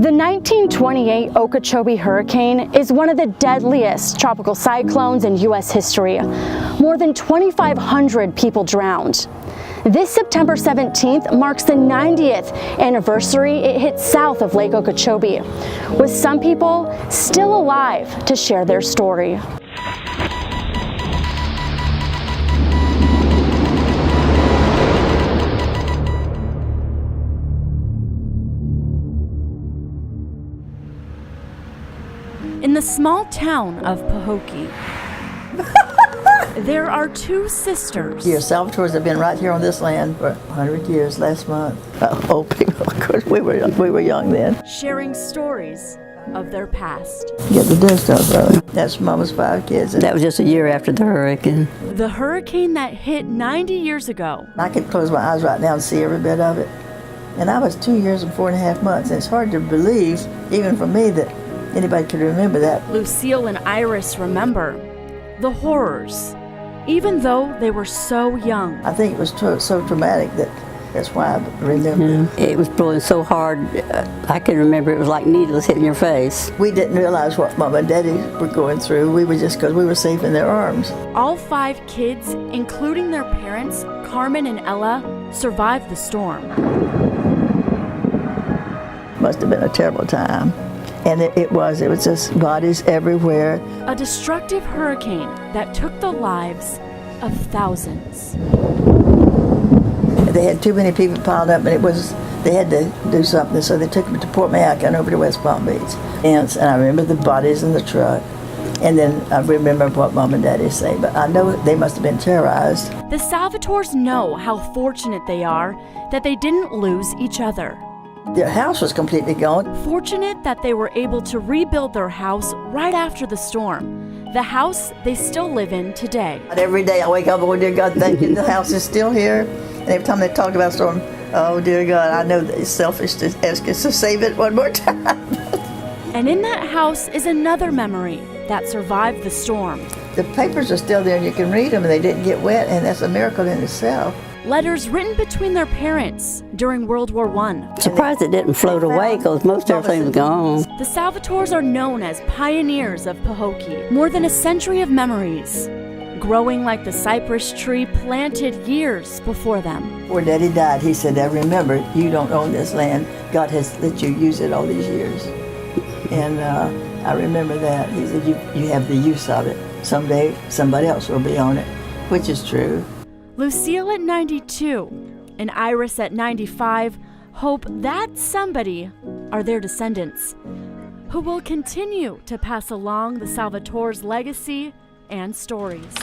The 1928 Okeechobee Hurricane is one of the deadliest tropical cyclones in U.S. history. More than 2,500 people drowned. This September 17th marks the 90th anniversary it hit south of Lake Okeechobee, with some people still alive to share their story. In the small town of Pahokee, there are two sisters. Your Salvatores have been right here on this land for 100 years last month. Oh, people, of course, we were young then. Sharing stories of their past. Get the dust off, brother. That's Mama's 5 kids. That was just a year after the hurricane. The hurricane that hit 90 years ago. I could close my eyes right now and see every bit of it. And I was 2 years and 4.5 months. And it's hard to believe, even for me, that anybody could remember that. Lucille and Iris remember the horrors, even though they were so young. I think it was so traumatic that's why I remember. Yeah. It was blowing so hard, I can remember it was like needles hitting your face. We didn't realize what Mama and Daddy were going through. We were just, because we were safe in their arms. All 5 kids, including their parents, Carmen and Ella, survived the storm. Must have been a terrible time. And it was just bodies everywhere. A destructive hurricane that took the lives of thousands. They had too many people piled up, and they had to do something, so they took them to Port Mayac and over to West Palm Beach. And I remember the bodies in the truck, and then I remember what Mom and Daddy say, but I know they must have been terrorized. The Salvatores know how fortunate they are that they didn't lose each other. Their house was completely gone. Fortunate that they were able to rebuild their house right after the storm. The house they still live in today. Every day I wake up, oh dear God, thank you, the house is still here. And every time they talk about storm, oh dear God, I know that it's selfish to ask us to save it one more time. And in that house is another memory that survived the storm. The papers are still there and you can read them and they didn't get wet, and that's a miracle in itself. Letters written between their parents during World War I. Surprised it didn't float away because most everything was gone. The Salvatores are known as pioneers of Pahokee. More than a century of memories, growing like the cypress tree planted years before them. Before Daddy died, he said, I remember, you don't own this land. God has let you use it all these years. And I remember that. He said, you have the use of it. Someday, somebody else will be on it, which is true. Lucille at 92 and Iris at 95 hope that somebody are their descendants who will continue to pass along the Salvatore's legacy and stories.